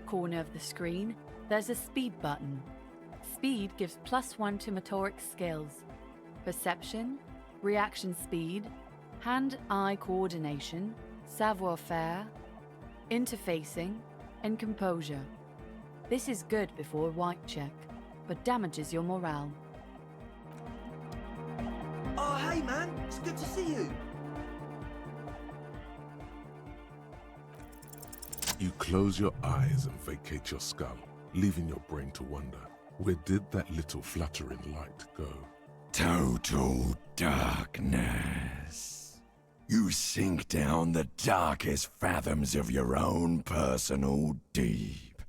corner of the screen, there's a speed button. Speed gives +1 to motoric skills, perception, reaction speed, hand-eye coordination, savoir-faire, interfacing, and composure. This is good before a white check, but damages your morale. Oh, hey man, it's good to see you. You close your eyes and vacate your skull, leaving your brain to wonder, where did that little fluttering light go? Total darkness. You sink down the darkest fathoms of your own personal deep,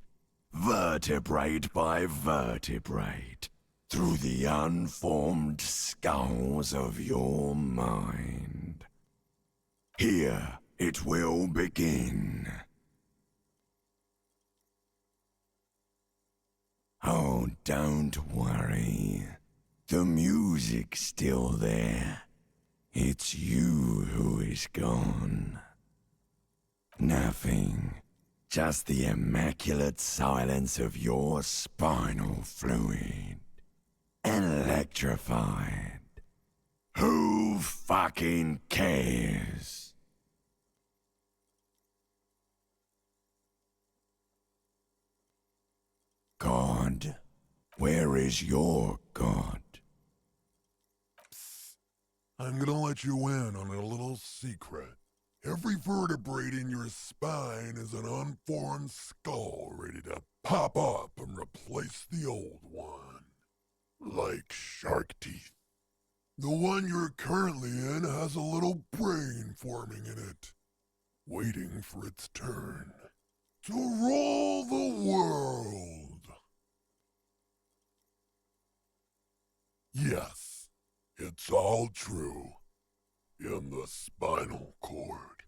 vertebrate by vertebrate, through the unformed skulls of your mind. Here it will begin. Oh, don't worry. The music's still there. It's you who is gone. Nothing. Just the immaculate silence of your spinal fluid. Electrified. Who fucking cares? God, where is your God? Psst. I'm gonna let you in on a little secret. Every vertebrae in your spine is an unformed skull ready to pop up and replace the old one. Like shark teeth. The one you're currently in has a little brain forming in it, waiting for its turn to rule the world. Yes, it's all true. In the spinal cord.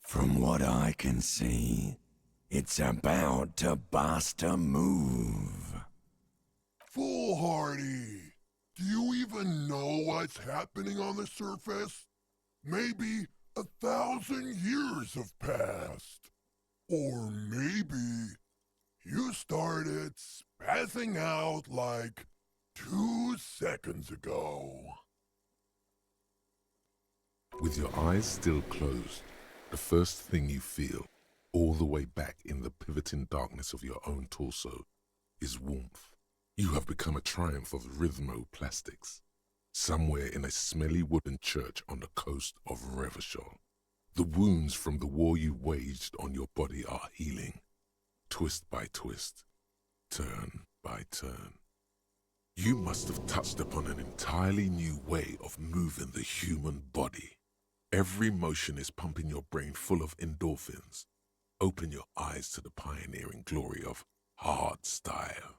From what I can see, it's about to bust a move. Foolhardy! Do you even know what's happening on the surface? Maybe 1,000 years have passed. Or maybe you started spazzing out like 2 seconds ago. With your eyes still closed, the first thing you feel, all the way back in the pivoting darkness of your own torso, is warmth. You have become a triumph of rhythmoplastics, somewhere in a smelly wooden church on the coast of Revachol. The wounds from the war you waged on your body are healing, twist by twist, turn by turn. You must have touched upon an entirely new way of moving the human body. Every motion is pumping your brain full of endorphins. Open your eyes to the pioneering glory of hard style.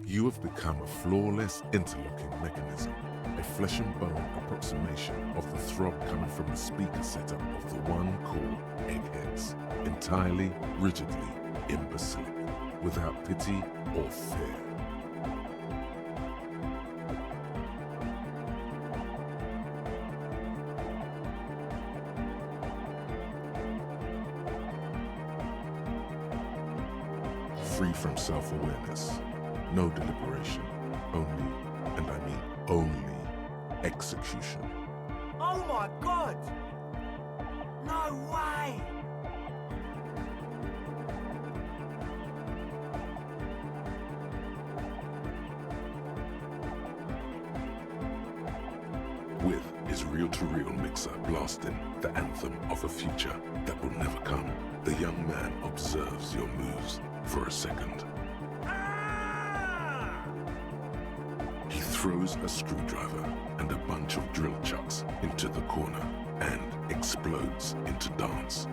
You have become a flawless interlocking mechanism, a flesh and bone approximation of the throb coming from the speaker setup of the one called Eggheads, entirely, rigidly imbecilic, without pity or fear. Free from self-awareness, no deliberation, only, and I mean only, execution. Oh my god! No way! With his reel-to-reel mixer blasting the anthem of a future that will never come, the young man observes your moves for a second. He throws a screwdriver and a bunch of drill chucks into the corner and explodes into dance.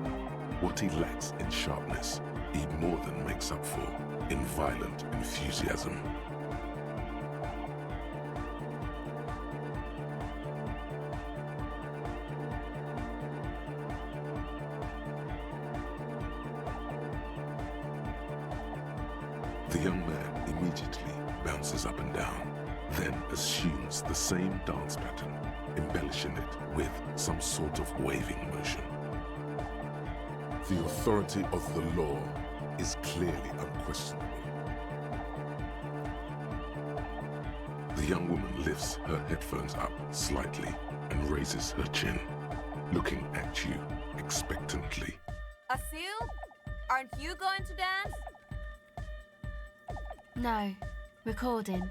What he lacks in sharpness, he more than makes up for in violent enthusiasm. The young man immediately bounces up and down, then assumes the same dance pattern, embellishing it with some sort of waving motion. The authority of the law is clearly unquestionable. The young woman lifts her headphones up slightly and raises her chin, looking at you expectantly. Asil, aren't you going to dance? No, recording.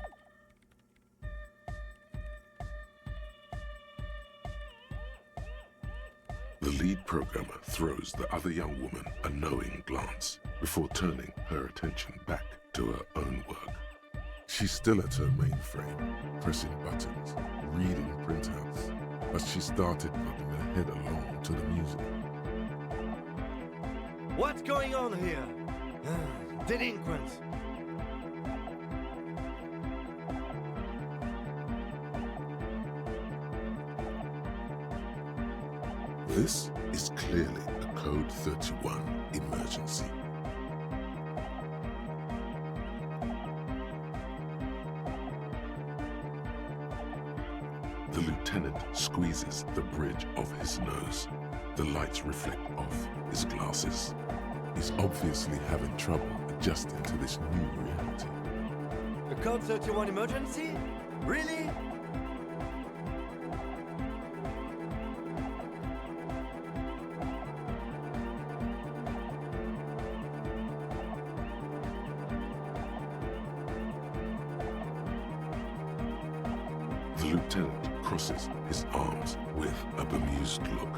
The lead programmer throws the other young woman a knowing glance before turning her attention back to her own work. She's still at her mainframe, pressing buttons, reading printouts, but she started nodding her head along to the music. What's going on here? Delinquents. This is clearly a Code 31 emergency. The lieutenant squeezes the bridge of his nose. The lights reflect off his glasses. He's obviously having trouble adjusting to this new reality. A Code 31 emergency? Really? The lieutenant crosses his arms with a bemused look.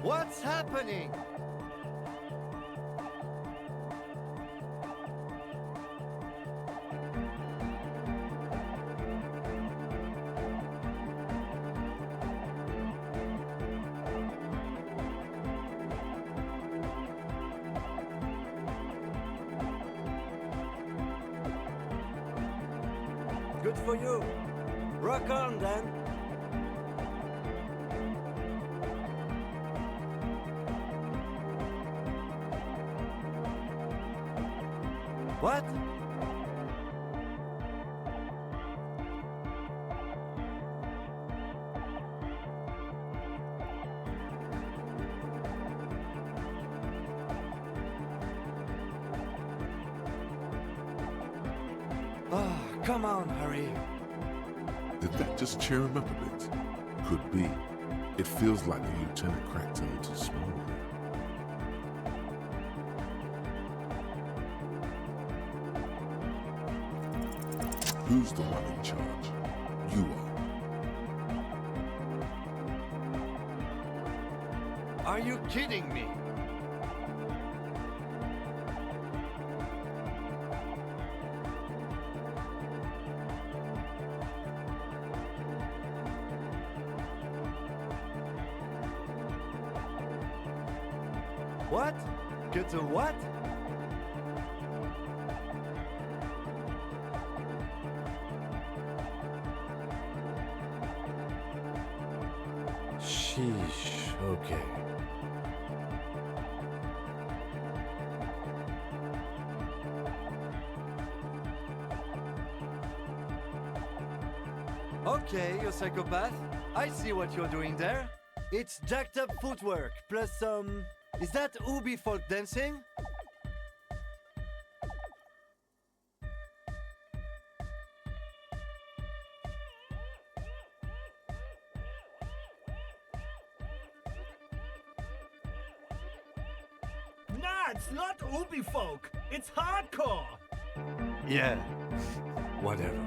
What's happening? Good for you. Rock on, then. What? Ah, come on, Harry. Did that just cheer him up a bit? Could be. It feels like the lieutenant cracked a little small. Who's the one in charge? You are. Are you kidding me? What? Get a what? Sheesh, okay. Okay, you psychopath. I see what you're doing there. It's jacked up footwork, plus some... Is that Ubi folk dancing? Nah, it's not Ubi folk. It's hardcore. Yeah, whatever.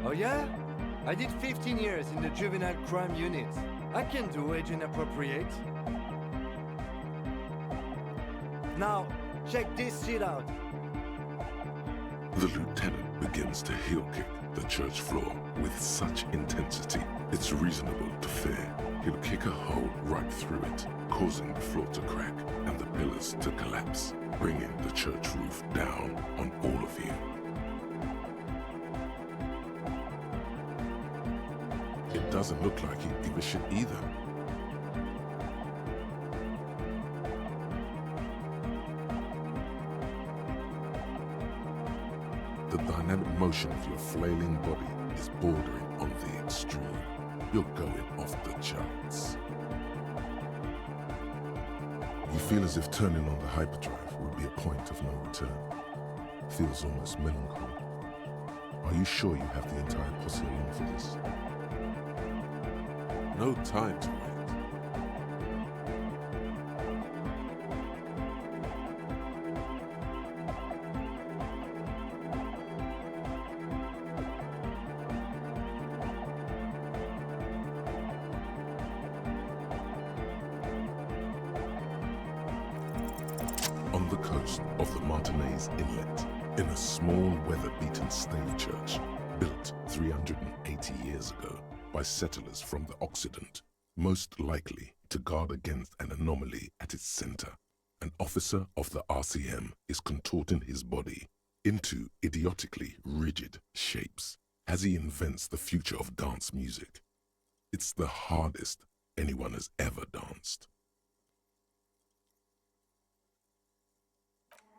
Oh yeah? I did 15 years in the juvenile crime unit. I can do age inappropriate. Now, check this shit out. The lieutenant begins to heel kick the church floor with such intensity, it's reasonable to fear he'll kick a hole right through it, causing the floor to crack and the pillars to collapse, bringing the church roof down on all of you. It doesn't look like he'd give a shit either. The dynamic motion of your flailing body is bordering on the extreme. You're going off the charts. You feel as if turning on the hyperdrive would be a point of no return. Feels almost melancholy. Are you sure you have the entire posse along for this? No time to wait. On the coast of the Martinez Inlet, in a small weather-beaten stave church built 380 years ago by settlers from the Occident, most likely to guard against an anomaly at its center, an officer of the RCM is contorting his body into idiotically rigid shapes as he invents the future of dance music. It's the hardest anyone has ever danced.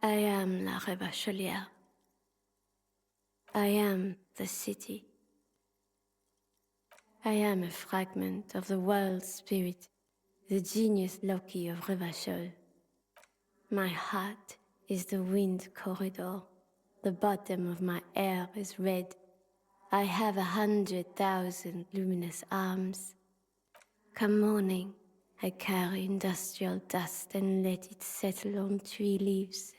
I am La Rebachelière. I am the city. I am a fragment of the world spirit, the genius Loki of Revachol. My heart is the wind corridor. The bottom of my air is red. I have 100,000 luminous arms. Come morning, I carry industrial dust and let it settle on tree leaves.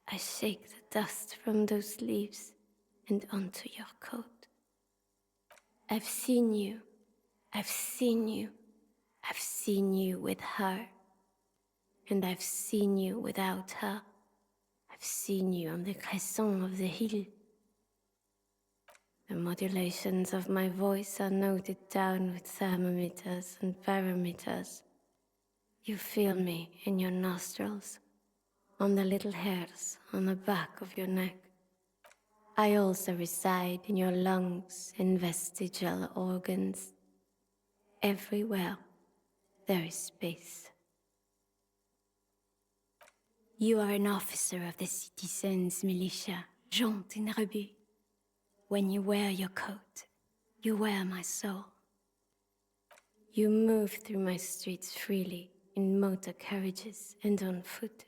I shake the dust from those leaves and onto your coat. I've seen you. I've seen you. I've seen you with her. And I've seen you without her. I've seen you on the crescent of the hill. The modulations of my voice are noted down with thermometers and barometers. You feel me in your nostrils, on the little hairs on the back of your neck. I also reside in your lungs and vestigial organs. Everywhere there is space. You are an officer of the citizens' militia, Jante and Rebut. When you wear your coat, you wear my soul. You move through my streets freely, in motor carriages and on foot.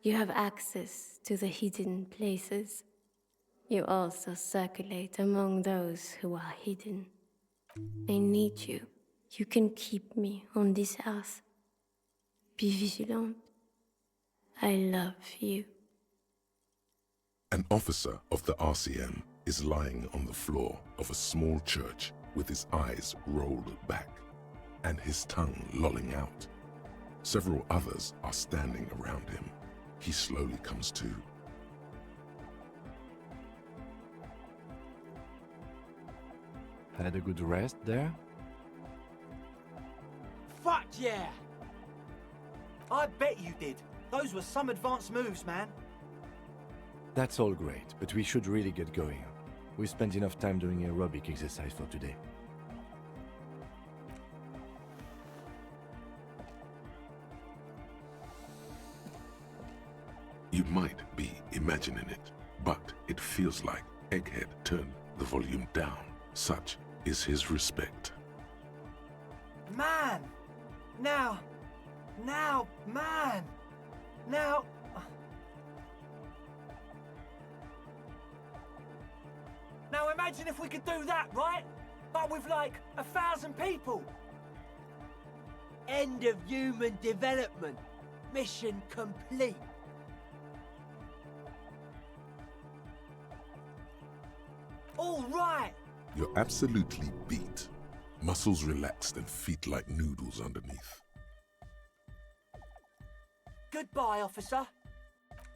You have access to the hidden places. You also circulate among those who are hidden. I need you. You can keep me on this earth. Be vigilant. I love you. An officer of the RCM is lying on the floor of a small church with his eyes rolled back and his tongue lolling out. Several others are standing around him. He slowly comes to. Had a good rest there? Fuck yeah! I bet you did. Those were some advanced moves, man. That's all great, but we should really get going. We spent enough time doing aerobic exercise for today. You might be imagining it, but it feels like Egghead turned the volume down. Such is his respect. Man! Now, man! Now... Now imagine if we could do that, right? But with like 1,000 people. End of human development. Mission complete. All right! You're absolutely beat. Muscles relaxed and feet like noodles underneath. Goodbye, officer.